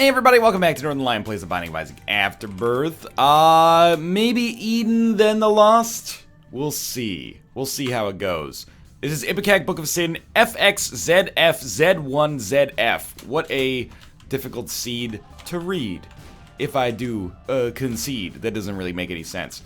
Hey everybody, welcome back to Northernlion Plays the Binding of Isaac Afterbirth. Maybe Eden, then the Lost? We'll see. We'll see how it goes. This is Ipecac Book of Sin, FXZF, Z1ZF. What a difficult seed to read, if I do concede. That doesn't really make any sense.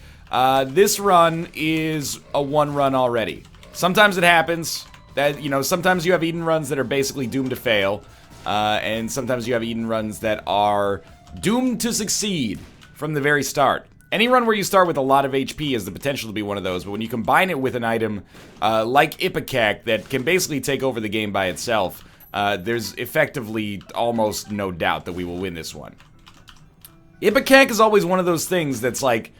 This run is a one run already. Sometimes it happens that, sometimes you have Eden runs that are basically doomed to fail. And sometimes you have Eden runs that are doomed to succeed from the very start. Any run where you start with a lot of HP has the potential to be one of those, but when you combine it with an item like Ipecac that can basically take over the game by itself, there's effectively almost no doubt that we will win this one. Ipecac is always one of those things that's like,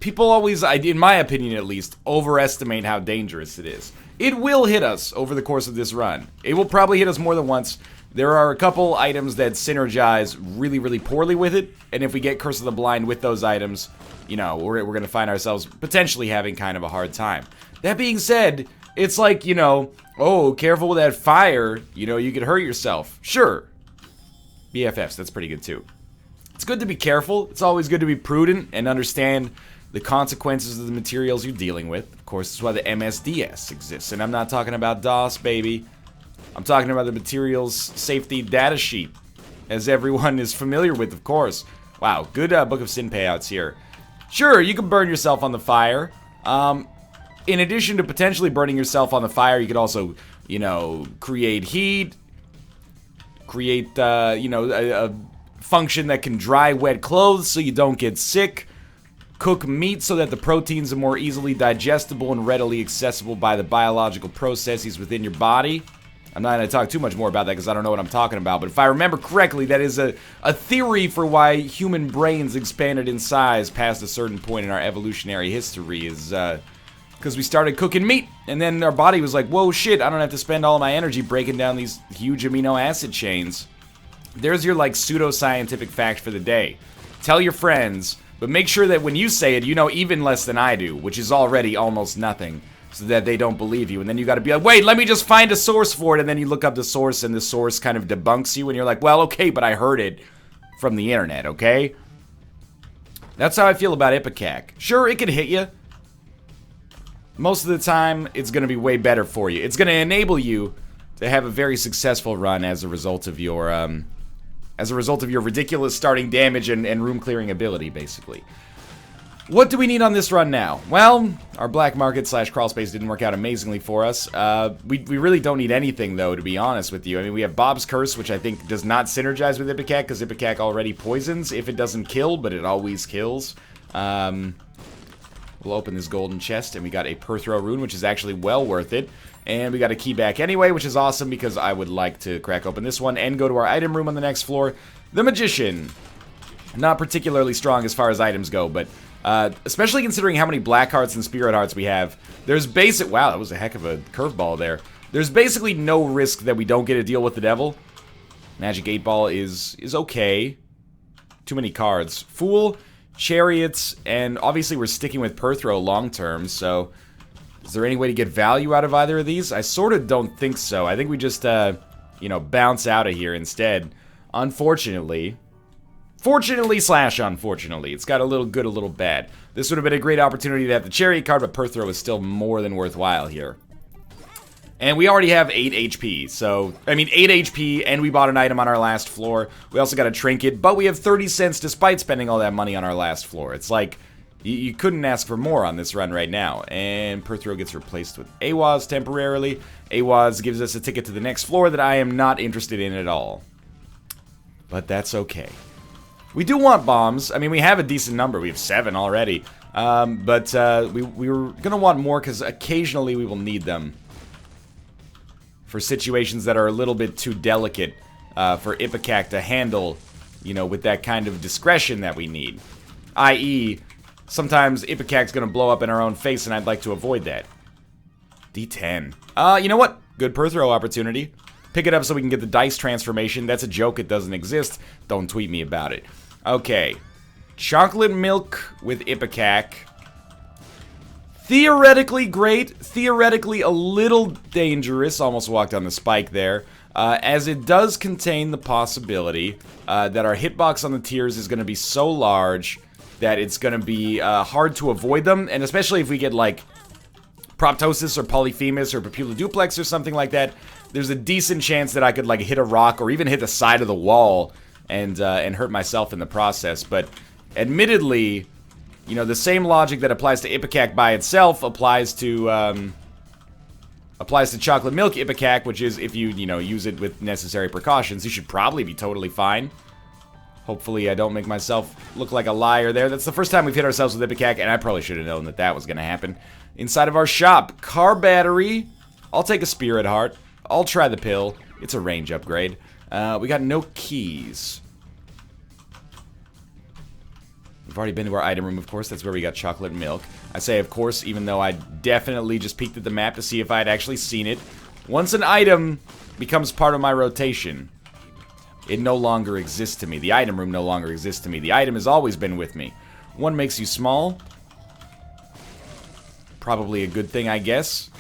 people always, in my opinion at least, overestimate how dangerous it is. It will hit us over the course of this run. It will probably hit us more than once. There are a couple items that synergize really, really poorly with it, and if we get Curse of the Blind with those items, we're going to find ourselves potentially having kind of a hard time. That being said, it's like, oh, careful with that fire, you could hurt yourself. Sure. BFFs, that's pretty good too. It's good to be careful. It's always good to be prudent and understand the consequences of the materials you're dealing with. Of course, that's why the MSDS exists. And I'm not talking about DOS, baby. I'm talking about the materials safety data sheet, as everyone is familiar with, of course. Wow, good Book of Sin payouts here. Sure, you can burn yourself on the fire. In addition to potentially burning yourself on the fire, you could also, create heat, create, a function that can dry wet clothes so you don't get sick. Cook meat so that the proteins are more easily digestible and readily accessible by the biological processes within your body. I'm not going to talk too much more about that because I don't know what I'm talking about, but if I remember correctly, that is a theory for why human brains expanded in size past a certain point in our evolutionary history is because we started cooking meat, and then our body was like, whoa, shit, I don't have to spend all my energy breaking down these huge amino acid chains. There's your, pseudo-scientific fact for the day. Tell your friends. But make sure that when you say it, you know even less than I do, which is already almost nothing, so that they don't believe you. And then you gotta be like, wait, let me just find a source for it, and then you look up the source, and the source kind of debunks you, and you're like, well, okay, but I heard it from the internet, okay? That's how I feel about Ipecac. Sure, it could hit you. Most of the time, it's gonna be way better for you. It's gonna enable you to have a very successful run as a result of your, ridiculous starting damage and room clearing ability, basically. What do we need on this run now? Well, our black market / crawl space didn't work out amazingly for us. We really don't need anything, though, to be honest with you. I mean, we have Bob's Curse, which I think does not synergize with Ipecac, because Ipecac already poisons if it doesn't kill, but it always kills. We'll open this golden chest, and we got a Perthrow rune, which is actually well worth it. And we got a key back anyway, which is awesome because I would like to crack open this one and go to our item room on the next floor. The Magician. Not particularly strong as far as items go, but especially considering how many Black Hearts and Spirit Hearts we have, there's wow, that was a heck of a curveball there. There's basically no risk that we don't get a deal with the devil. Magic 8 Ball is okay. Too many cards. Fool, Chariots, and obviously we're sticking with Perthrow long term, so is there any way to get value out of either of these? I sort of don't think so. I think we just, bounce out of here instead. Unfortunately. Fortunately / unfortunately. It's got a little good, a little bad. This would have been a great opportunity to have the Chariot card, but Perthrow is still more than worthwhile here. And we already have 8 HP, 8 HP, and we bought an item on our last floor. We also got a trinket, but we have 30 cents despite spending all that money on our last floor. It's like, you couldn't ask for more on this run right now. And Perthrow gets replaced with Awaz temporarily. Awaz gives us a ticket to the next floor that I am not interested in at all. But that's okay. We do want bombs. I mean, we have a decent number. We have 7 already. But we were going to want more because occasionally we will need them for situations that are a little bit too delicate for Ipecac to handle, with that kind of discretion that we need. I.e., sometimes Ipecac's gonna blow up in our own face, and I'd like to avoid that. D10. You know what? Good Perthrow opportunity. Pick it up so we can get the dice transformation. That's a joke, it doesn't exist. Don't tweet me about it. Okay. Chocolate milk with Ipecac. Theoretically great. Theoretically a little dangerous. Almost walked on the spike there. as it does contain the possibility that our hitbox on the tiers is going to be so large that it's going to be hard to avoid them, and especially if we get, like, Proptosis or Polyphemus or Papula Duplex or something like that, there's a decent chance that I could, like, hit a rock or even hit the side of the wall and hurt myself in the process. But admittedly, you know, the same logic that applies to Ipecac by itself applies to chocolate milk Ipecac, which is if you know, use it with necessary precautions, you should probably be totally fine. Hopefully I don't make myself look like a liar there. That's the first time we've hit ourselves with Ipecac, and I probably should have known that that was going to happen. Inside of our shop, car battery. I'll take a spirit heart. I'll try the pill. It's a range upgrade. We got no keys. We've already been to our item room, of course. That's where we got chocolate milk. I say, of course, even though I definitely just peeked at the map to see if I had actually seen it. Once an item becomes part of my rotation, it no longer exists to me. The item room no longer exists to me. The item has always been with me. One makes you small. Probably a good thing, I guess.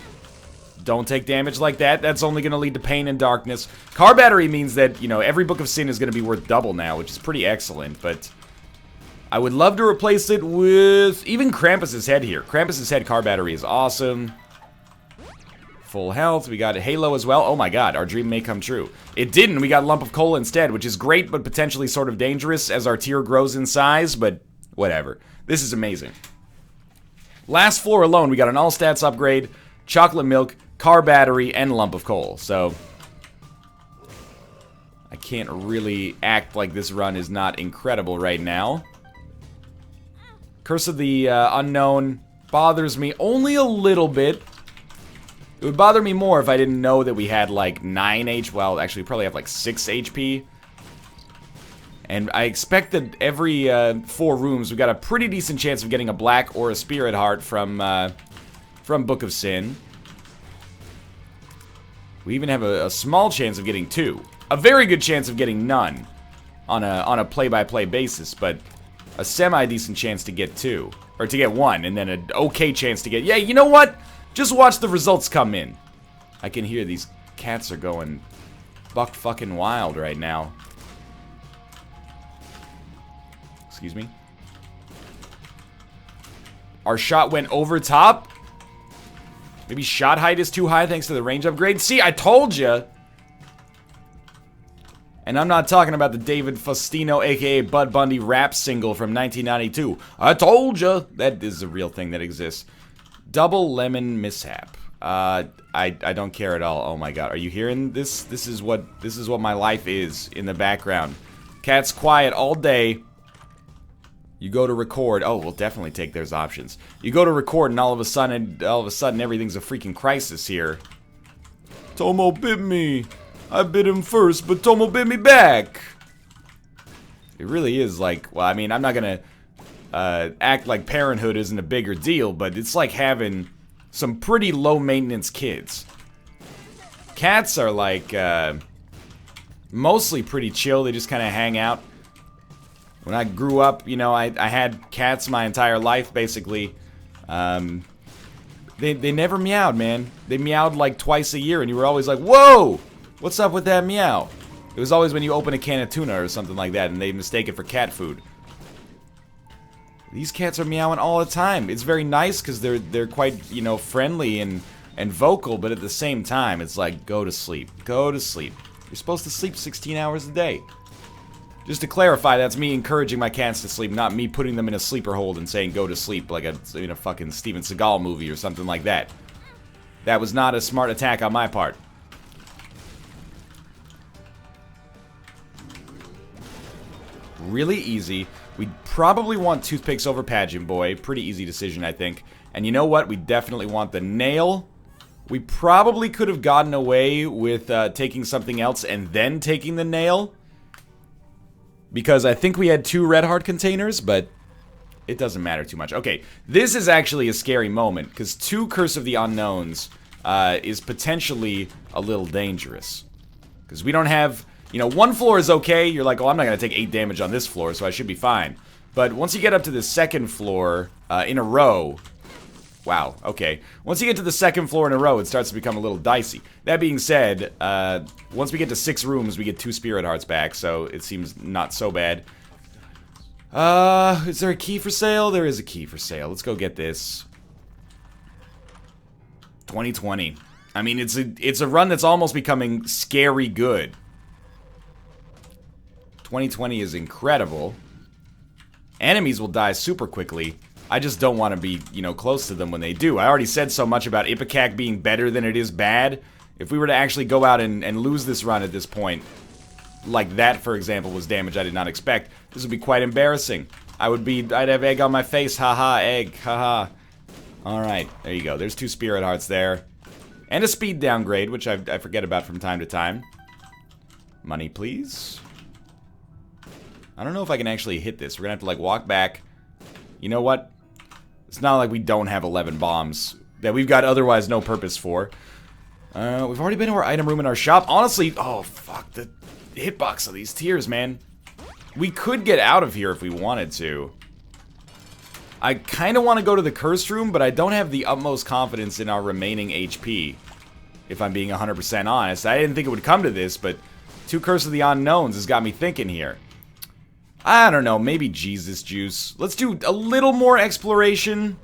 Don't take damage like that. That's only going to lead to pain and darkness. Car battery means that, you know, every Book of Sin is going to be worth double now, which is pretty excellent, but I would love to replace it with even Krampus's head here. Krampus's head car battery is awesome. Full health. We got a Halo as well. Oh my god, our dream may come true. It didn't. We got Lump of Coal instead, which is great, but potentially sort of dangerous as our tier grows in size, but whatever. This is amazing. Last floor alone, we got an all stats upgrade, chocolate milk, car battery, and Lump of Coal. So I can't really act like this run is not incredible right now. Curse of the Unknown bothers me only a little bit. It would bother me more if I didn't know that we had like 9 HP. Well, actually, we probably have like 6 HP. And I expect that every 4 rooms, we've got a pretty decent chance of getting a black or a spirit heart from Book of Sin. We even have a small chance of getting 2. A very good chance of getting none on a play-by-play basis, but a semi-decent chance to get 2. Or to get 1, and then an okay chance to get... Yeah, you know what? Just watch the results come in. I can hear these cats are going buck fucking wild right now. Excuse me. Our shot went over top. Maybe shot height is too high thanks to the range upgrade. See, I told you. And I'm not talking about the David Faustino, aka Bud Bundy rap single from 1992. I told you. That is a real thing that exists. Double lemon mishap. I don't care at all. Oh my god, are you hearing this? This is what my life is in the background. Cat's quiet all day. You go to record. Oh, we'll definitely take those options. You go to record, and all of a sudden, everything's a freaking crisis here. Tomo bit me. I bit him first, but Tomo bit me back. It really is like, well, I mean, I'm not gonna act like parenthood isn't a bigger deal, but it's like having some pretty low-maintenance kids. Cats are like, mostly pretty chill. They just kind of hang out. When I grew up, you know, I had cats my entire life, basically. They never meowed, man. They meowed like twice a year, and you were always like, whoa! What's up with that meow? It was always when you open a can of tuna or something like that, and they mistake it for cat food. These cats are meowing all the time. It's very nice, because they're quite, you know, friendly and vocal, but at the same time, it's like, go to sleep. Go to sleep. You're supposed to sleep 16 hours a day. Just to clarify, that's me encouraging my cats to sleep, not me putting them in a sleeper hold and saying go to sleep like in a fucking Steven Seagal movie or something like that. That was not a smart attack on my part. Really easy. We'd probably want toothpicks over Pageant Boy. Pretty easy decision, I think. And you know what? We definitely want the nail. We probably could have gotten away with taking something else and then taking the nail. Because I think we had 2 red heart containers, but it doesn't matter too much. Okay, this is actually a scary moment, because 2 Curse of the Unknowns is potentially a little dangerous. Because we don't have, you know, 1 floor is okay. You're like, oh, I'm not going to take 8 damage on this floor, so I should be fine. But once you get up to the 2nd floor in a row, Wow, okay. Once you get to the second floor in a row, it starts to become a little dicey. That being said, once we get to 6 rooms, we get 2 spirit hearts back, so it seems not so bad. Is there a key for sale? There is a key for sale. Let's go get this. 2020. I mean, it's a run that's almost becoming scary good. 2020 is incredible. Enemies will die super quickly. I just don't want to be, you know, close to them when they do. I already said so much about Ipecac being better than it is bad. If we were to actually go out and lose this run at this point, like that, for example, was damage I did not expect, this would be quite embarrassing. I'd have egg on my face. Haha, egg. Haha. Alright, there you go. There's 2 spirit hearts there. And a speed downgrade, which I forget about from time to time. Money, please. I don't know if I can actually hit this. We're gonna have to, like, walk back. You know what? It's not like we don't have 11 bombs that we've got otherwise no purpose for. We've already been to our item room in our shop. Honestly, oh, fuck, the hitbox of these tiers, man. We could get out of here if we wanted to. I kind of want to go to the cursed room, but I don't have the utmost confidence in our remaining HP. If I'm being 100% honest. I didn't think it would come to this, but 2 Curse of the Unknowns has got me thinking here. I don't know, maybe Jesus Juice. Let's do a little more exploration.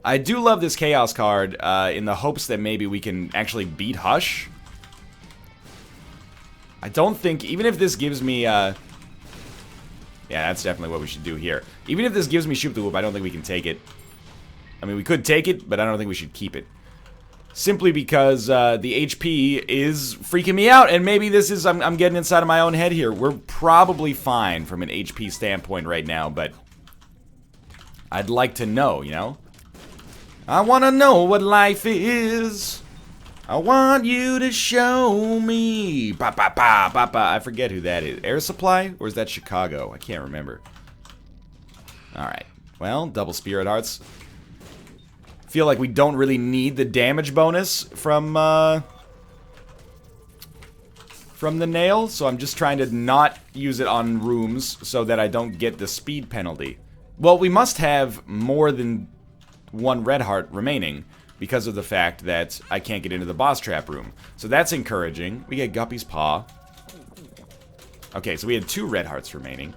I do love this Chaos card in the hopes that maybe we can actually beat Hush. I don't think, even if this gives me, yeah, that's definitely what we should do here. Even if this gives me Shoot the Whoop, I don't think we can take it. I mean, we could take it, but I don't think we should keep it. Simply because the HP is freaking me out, and maybe this is, I'm getting inside of my own head here. We're probably fine from an HP standpoint right now, but I'd like to know, you know? I want to know what life is. I want you to show me. Ba ba ba ba ba. I forget who that is. Air Supply? Or is that Chicago? I can't remember. Alright. Well, double Spirit Hearts. Feel like we don't really need the damage bonus from the nail, so I'm just trying to not use it on rooms so that I don't get the speed penalty. Well, we must have more than 1 red heart remaining because of the fact that I can't get into the boss trap room. So that's encouraging. We get Guppy's Paw. Okay, so we had 2 red hearts remaining.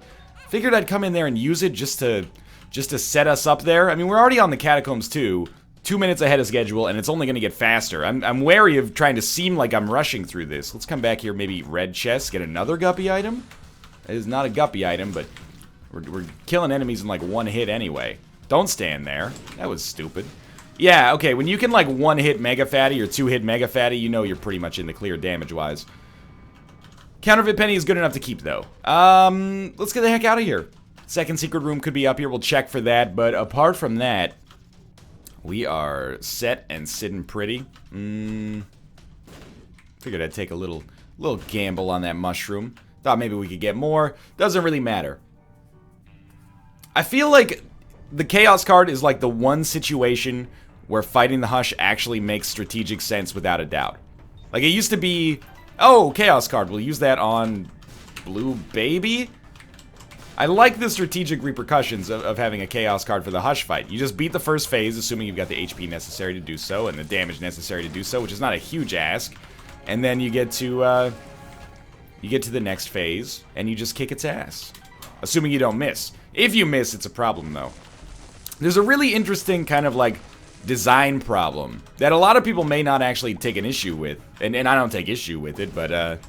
Figured I'd come in there and use it just to set us up there. I mean, we're already on the Catacombs too. 2 minutes ahead of schedule, and it's only going to get faster. I'm wary of trying to seem like I'm rushing through this. Let's come back here, maybe red chest, get another Guppy item. It is not a Guppy item, but we're killing enemies in like 1 hit anyway. Don't stand there. That was stupid. Yeah, okay, when you can like 1-hit Mega Fatty or 2-hit Mega Fatty, you know you're pretty much in the clear damage-wise. Counterfeit Penny is good enough to keep, though. Let's get the heck out of here. Second secret room could be up here. We'll check for that, but apart from that, we are set and sitting pretty. Figured I'd take a little gamble on that mushroom. Thought maybe we could get more. Doesn't really matter. I feel like the Chaos card is like the one situation where fighting the Hush actually makes strategic sense without a doubt. Like, it used to be, oh, Chaos card, we'll use that on Blue Baby? I like the strategic repercussions of having a Chaos card for the Hush fight. You just beat the first phase, assuming you've got the HP necessary to do so, and the damage necessary to do so, which is not a huge ask. And then you get to the next phase, and you just kick its ass. Assuming you don't miss. If you miss, it's a problem, though. There's a really interesting kind of, like, design problem that a lot of people may not actually take an issue with. And I don't take issue with it, but,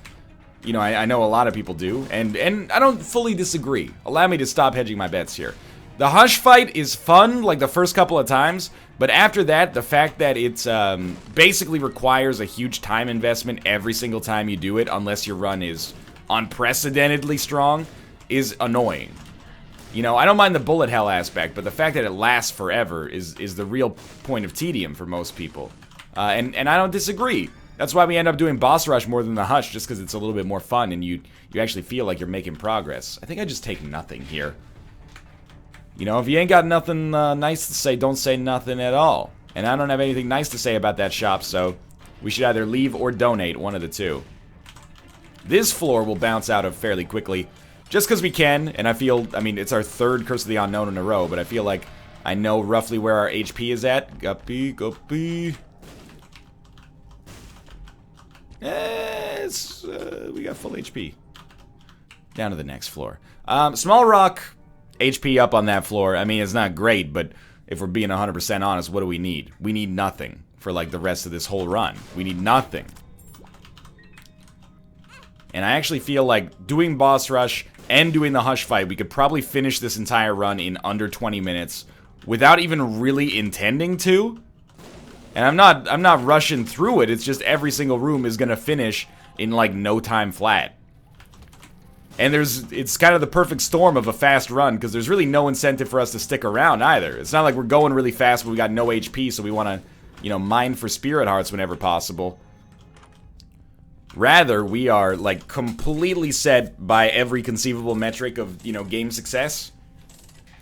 you know, I know a lot of people do, and I don't fully disagree. Allow me to stop hedging my bets here. The Hush fight is fun, like the first couple of times, but after that, the fact that it's basically requires a huge time investment every single time you do it, unless your run is unprecedentedly strong, is annoying. You know, I don't mind the bullet hell aspect, but the fact that it lasts forever is the real point of tedium for most people. And I don't disagree. That's why we end up doing Boss Rush more than the Hush, just because it's a little bit more fun and you actually feel like you're making progress. I think I just take nothing here. You know, if you ain't got nothing nice to say, don't say nothing at all. And I don't have anything nice to say about that shop, so we should either leave or donate, one of the two. This floor will bounce out of fairly quickly, just because we can, and I feel, I mean, it's our 3rd Curse of the Unknown in a row, but I feel like I know roughly where our HP is at. Guppy, guppy. We got full HP. Down to the next floor. Small rock, HP up on that floor. I mean, it's not great, but if we're being 100% honest, what do we need? We need nothing for, like, the rest of this whole run. We need nothing. And I actually feel like doing boss rush and doing the hush fight, we could probably finish this entire run in under 20 minutes without even really intending to. And I'm not rushing through it. It's just every single room is gonna finish in like no time flat. And it's kind of the perfect storm of a fast run because there's really no incentive for us to stick around either. It's not like we're going really fast but we got no HP, so we want to, you know, mine for spirit hearts whenever possible. Rather, we are, like, completely set by every conceivable metric of, you know, game success.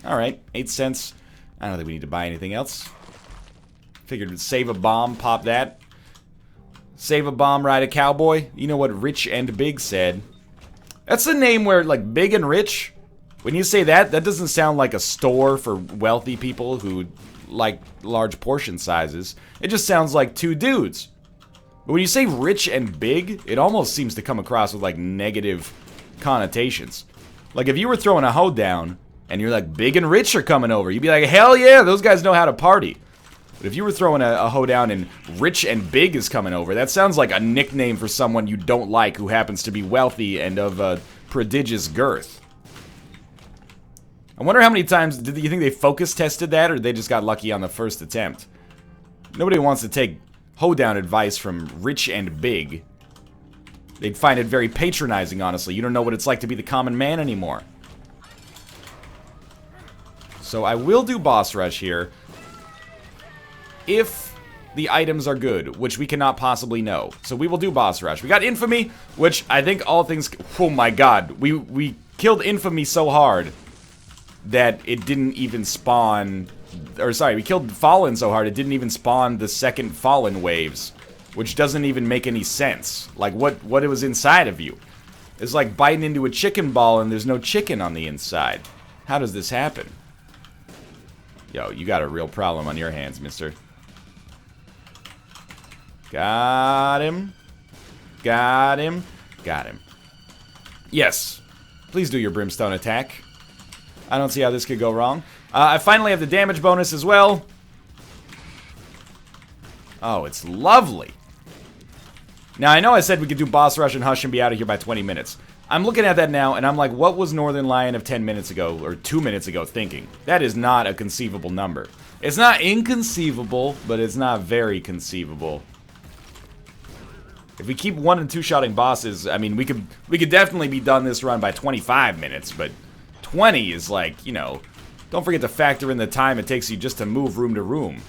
Alright, 8 cents. I don't think we need to buy anything else. Figured save a bomb, pop that. Save a bomb, ride a cowboy. You know what Rich and Big said. That's the name where, like, Big and Rich, when you say that, that doesn't sound like a store for wealthy people who like large portion sizes. It just sounds like two dudes. But when you say rich and big, it almost seems to come across with, like, negative connotations. Like, if you were throwing a hoedown, and you're like, Big and Rich are coming over, you'd be like, hell yeah, those guys know how to party. But if you were throwing a hoedown and Rich and Big is coming over, that sounds like a nickname for someone you don't like who happens to be wealthy and of a prodigious girth. I wonder how many times, do you think they focus tested that, or they just got lucky on the first attempt? Nobody wants to take hoedown advice from Rich and Big. They'd find it very patronizing, honestly. You don't know what it's like to be the common man anymore. So I will do boss rush here. If the items are good, which we cannot possibly know. So we will do boss rush. We got Infamy, which I think all things... Oh my god. We killed Infamy so hard that it didn't even spawn... Or sorry, we killed Fallen so hard it didn't even spawn the second Fallen waves. Which doesn't even make any sense. Like, what it was inside of you. It's like biting into a chicken ball and there's no chicken on the inside. How does this happen? Yo, you got a real problem on your hands, mister. Got him. Got him. Got him. Yes. Please do your brimstone attack. I don't see how this could go wrong. I finally have the damage bonus as well. Oh, it's lovely. Now, I know I said we could do boss rush and hush and be out of here by 20 minutes. I'm looking at that now, and I'm like, what was Northernlion of 10 minutes ago, or 2 minutes ago, thinking? That is not a conceivable number. It's not inconceivable, but it's not very conceivable. If we keep 1- and 2-shotting bosses, I mean, we could definitely be done this run by 25 minutes, but 20 is like, you know, don't forget to factor in the time it takes you just to move room to room.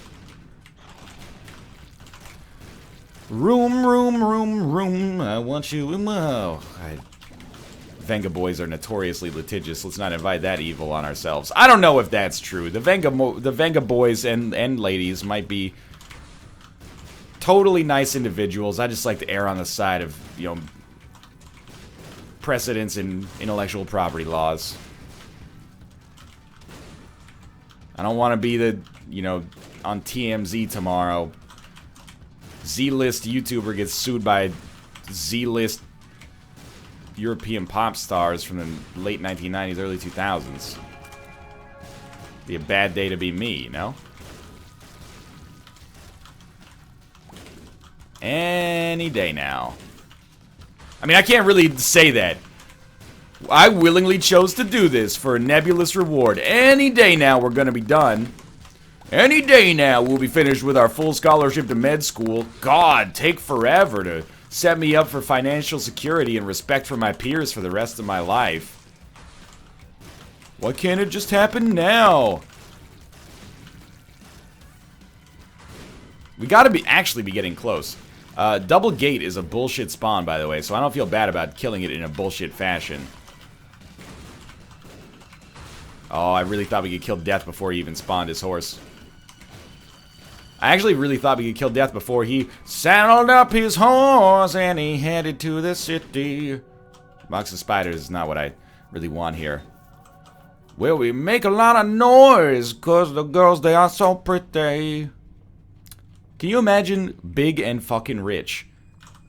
Room, I want you in my... Venga boys are notoriously litigious. Let's not invite that evil on ourselves. I don't know if that's true. The Venga boys and ladies might be totally nice individuals. I just like to err on the side of, you know, precedence in intellectual property laws. I don't want to be the, you know, on TMZ tomorrow. Z-list YouTuber gets sued by Z-list European pop stars from the late 1990s, early 2000s. Be a bad day to be me, you know? Any day now. I mean, I can't really say that. I willingly chose to do this for a nebulous reward. Any day now we're gonna be done. Any day now we'll be finished with our full scholarship to med school. God, take forever to set me up for financial security and respect for my peers for the rest of my life. Why can't it just happen now? We gotta actually be getting close. Double Gate is a bullshit spawn, by the way, so I don't feel bad about killing it in a bullshit fashion. Oh, I really thought we could kill Death before he even spawned his horse. I actually really thought we could kill Death before he saddled up his horse and he headed to the city. Box of spiders is not what I really want here. Well, we make a lot of noise because the girls, they are so pretty. Can you imagine big and fucking rich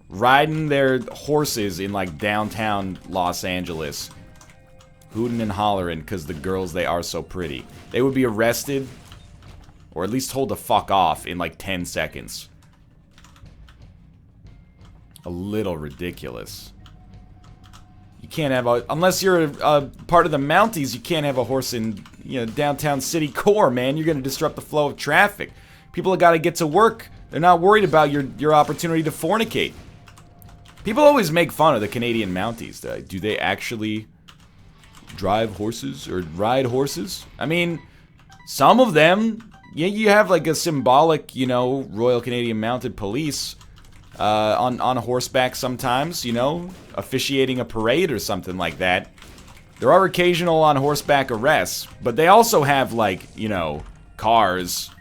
riding their horses in like downtown Los Angeles, hooting and hollering because the girls, they are so pretty? They would be arrested, or at least told to fuck off in like 10 seconds. A little ridiculous. You can't have a, unless you're a part of the Mounties, you can't have a horse in, you know, downtown city core, man. You're gonna disrupt the flow of traffic. People have got to get to work. They're not worried about your opportunity to fornicate. People always make fun of the Canadian Mounties. Do they actually drive horses or ride horses? I mean, some of them, yeah, you have like a symbolic, you know, Royal Canadian Mounted Police on horseback sometimes, you know, officiating a parade or something like that. There are occasional on horseback arrests, but they also have like, you know, cars.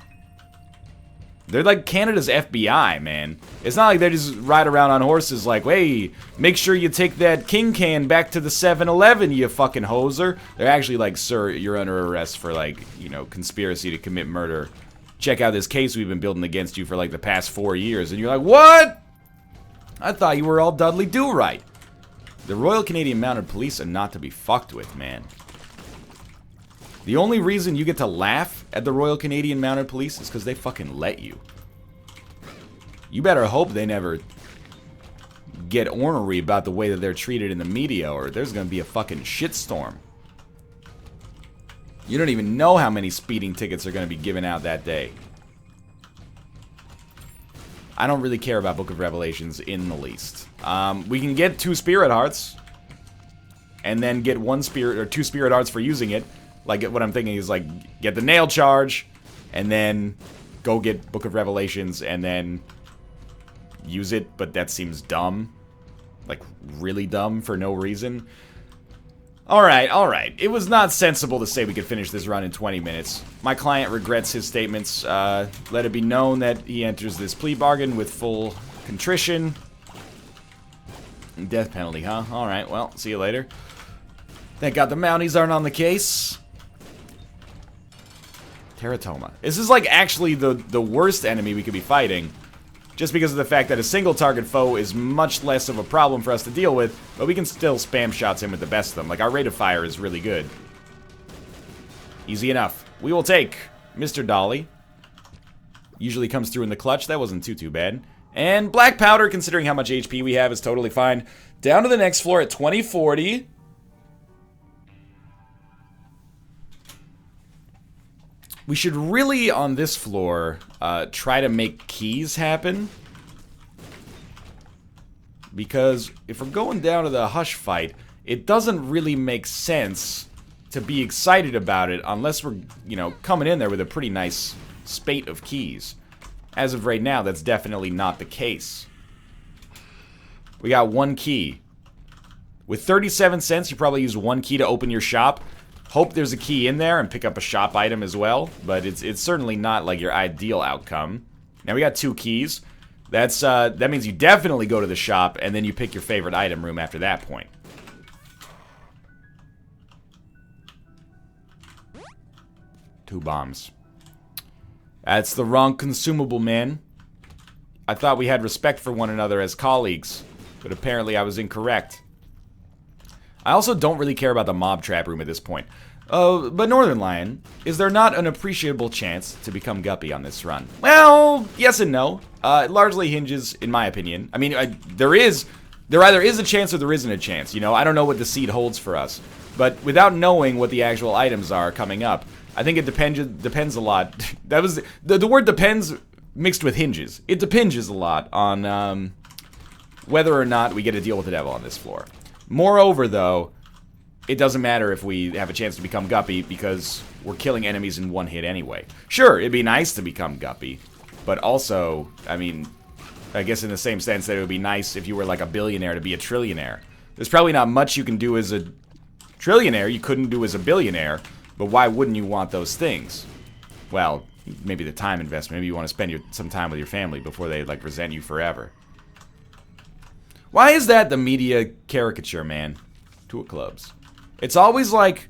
They're like Canada's FBI, man. It's not like they just ride around on horses like, hey, make sure you take that King can back to the 7-Eleven, you fucking hoser. They're actually like, sir, you're under arrest for like, you know, conspiracy to commit murder. Check out this case we've been building against you for like the past 4 years. And you're like, what? I thought you were all Dudley Do-Right. The Royal Canadian Mounted Police are not to be fucked with, man. The only reason you get to laugh at the Royal Canadian Mounted Police is because they fucking let you. You better hope they never get ornery about the way that they're treated in the media, or there's gonna be a fucking shitstorm. You don't even know how many speeding tickets are gonna be given out that day. I don't really care about Book of Revelations in the least. We can get 2 Spirit Hearts, and then get 1 Spirit, or 2 Spirit Hearts for using it. Like, what I'm thinking is, like, get the nail charge, and then go get Book of Revelations, and then use it, but that seems dumb. Like, really dumb for no reason. Alright, alright. It was not sensible to say we could finish this run in 20 minutes. My client regrets his statements. Let it be known that he enters this plea bargain with full contrition. Death penalty, huh? Alright, well, see you later. Thank God the Mounties aren't on the case. Teratoma. This is like actually the worst enemy we could be fighting, just because of the fact that a single target foe is much less of a problem for us to deal with, but we can still spam shots him with the best of them. Like, our rate of fire is really good. Easy enough. We will take Mr. Dolly. Usually comes through in the clutch. That wasn't too bad. And black powder, considering how much HP we have, is totally fine. Down to the next floor at 2040. We should really, on this floor, try to make keys happen. Because if we're going down to the Hush fight, it doesn't really make sense to be excited about it unless we're, you know, coming in there with a pretty nice spate of keys. As of right now, that's definitely not the case. We got 1 key. With 37 cents, you probably use 1 key to open your shop. Hope there's a key in there and pick up a shop item as well, but it's certainly not like your ideal outcome. Now we got 2 keys. That means you definitely go to the shop and then you pick your favorite item room after that point. Two bombs. That's the wrong consumable, man. I thought we had respect for one another as colleagues, but apparently I was incorrect. I also don't really care about the mob trap room at this point. But Northernlion, is there not an appreciable chance to become Guppy on this run? Well, yes and no. It largely hinges, in my opinion. I mean, there either is a chance or there isn't a chance, you know? I don't know what the seed holds for us. But without knowing what the actual items are coming up, I think it depends a lot. That was, the word depends mixed with hinges. It depends a lot on, whether or not we get to deal with the devil on this floor. Moreover, though, it doesn't matter if we have a chance to become Guppy because we're killing enemies in 1 hit anyway. Sure, it'd be nice to become Guppy, but also, I mean, I guess in the same sense that it would be nice if you were like a billionaire to be a trillionaire. There's probably not much you can do as a trillionaire you couldn't do as a billionaire, but why wouldn't you want those things? Well, maybe the time investment. Maybe you want to spend some time with your family before they, like, resent you forever. Why is that the media caricature, man? Tool clubs. It's always like,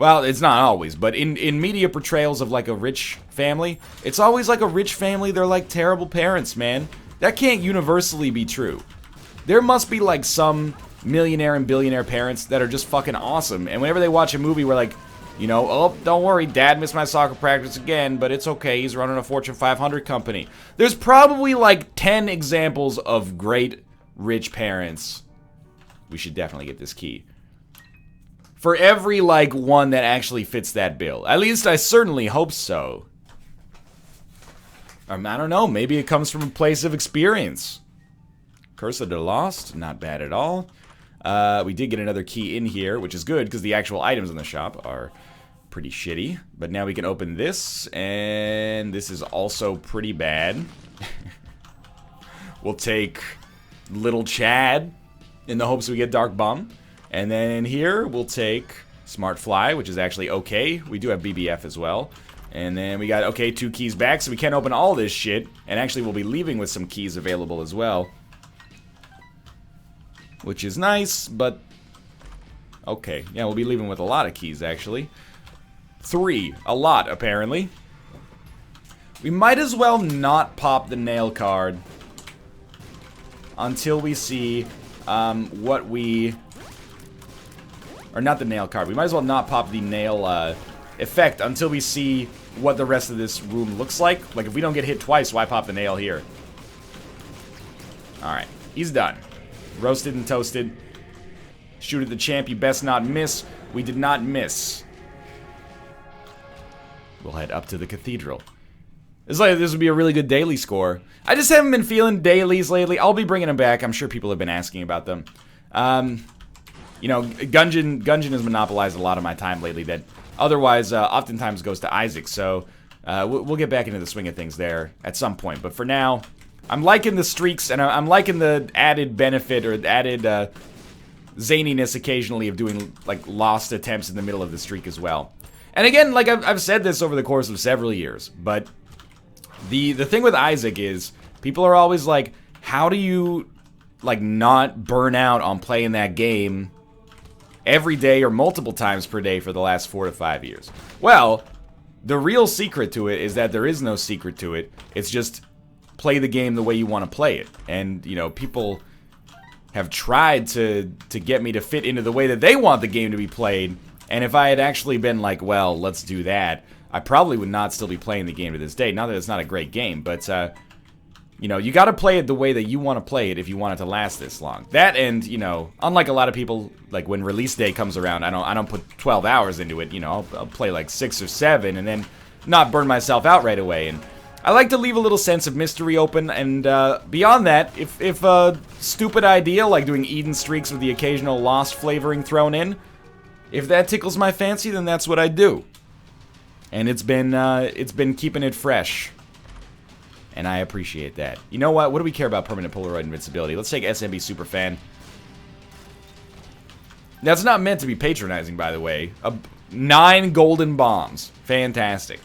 Well, it's not always, but in media portrayals of, like, a rich family, it's always like a rich family, they're like terrible parents, man. That can't universally be true. There must be, like, some millionaire and billionaire parents that are just fucking awesome, and whenever they watch a movie where, like, you know, oh, don't worry, Dad missed my soccer practice again, but it's okay, he's running a Fortune 500 company. There's probably, like, 10 examples of great rich parents. We should definitely get this key. For every, like, one that actually fits that bill. At least I certainly hope so. I don't know, maybe it comes from a place of experience. Curse of the Lost, not bad at all. We did get another key in here, which is good, because the actual items in the shop are pretty shitty. But now we can open this, and this is also pretty bad. We'll take Little Chad, in the hopes we get Dark Bum. And then in here, we'll take Smart Fly, which is actually okay. We do have BBF as well. And then we got, okay, 2 keys back, so we can't open all this shit. And actually, we'll be leaving with some keys available as well. Which is nice, but... okay, yeah, we'll be leaving with a lot of keys, actually. 3, a lot, apparently. We might as well not pop the nail card until we see what we... or not the nail card. We might as well not pop the nail effect until we see what the rest of this room looks like. Like, if we don't get hit twice, why pop the nail here? Alright, he's done. Roasted and toasted. Shoot at the champ, you best not miss. We did not miss. We'll head up to the cathedral. It's like this would be a really good daily score. I just haven't been feeling dailies lately. I'll be bringing them back. I'm sure people have been asking about them. You know, Gungeon has monopolized a lot of my time lately that otherwise oftentimes goes to Isaac. So we'll get back into the swing of things there at some point. But for now, I'm liking the streaks, and I'm liking the added benefit or added zaniness occasionally of doing, like, lost attempts in the middle of the streak as well. And again, like, I've said this over the course of several years, but the thing with Isaac is people are always like, how do you, like, not burn out on playing that game every day or multiple times per day for the last 4 to 5 years? Well, the real secret to it is that there is no secret to it. It's just play the game the way you want to play it. And, you know, people have tried to get me to fit into the way that they want the game to be played. And if I had actually been like, well, let's do that, I probably would not still be playing the game to this day. Not that it's not a great game, but, you know, you gotta play it the way that you want to play it if you want it to last this long. That and, you know, unlike a lot of people, like, when release day comes around, I don't put 12 hours into it, you know, I'll play like 6 or 7 and then not burn myself out right away. And I like to leave a little sense of mystery open, and beyond that, if a stupid idea like doing Eden streaks with the occasional Lost flavoring thrown in, if that tickles my fancy, then that's what I do. And it's been keeping it fresh. And I appreciate that. You know what? What do we care about permanent Polaroid invincibility? Let's take SMB Superfan. That's not meant to be patronizing, by the way. 9 golden bombs. Fantastic.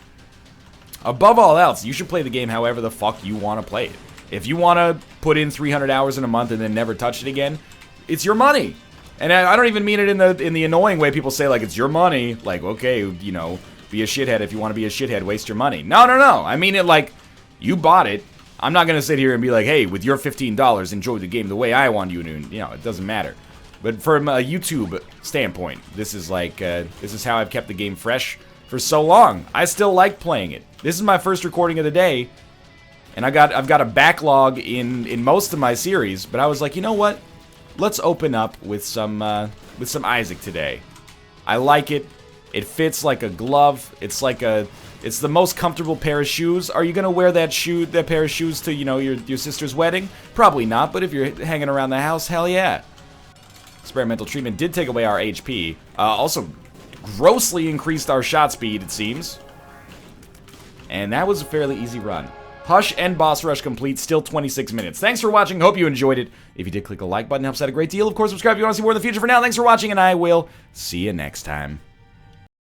Above all else, you should play the game however the fuck you want to play it. If you want to put in 300 hours in a month and then never touch it again, it's your money. And I don't even mean it in the annoying way people say, like, it's your money. Like, okay, you know, be a shithead if you want to be a shithead, waste your money. No, no, no. I mean it like, you bought it. I'm not going to sit here and be like, hey, with your $15, enjoy the game the way I want you to. You know, it doesn't matter. But from a YouTube standpoint, this is like, this is how I've kept the game fresh for so long. I still like playing it. This is my first recording of the day, and I've got a backlog in most of my series, but I was like, you know what? Let's open up with some Isaac today. I like it. It fits like a glove. It's the most comfortable pair of shoes. Are you gonna wear that pair of shoes to, you know, your sister's wedding? Probably not, but if you're hanging around the house, hell yeah. Experimental treatment did take away our HP. Also grossly increased our shot speed, it seems. And that was a fairly easy run. Hush and Boss Rush complete, still 26 minutes. Thanks for watching, hope you enjoyed it. If you did, click the like button, helps out a great deal. Of course, subscribe if you want to see more in the future. For now, thanks for watching, and I will see you next time.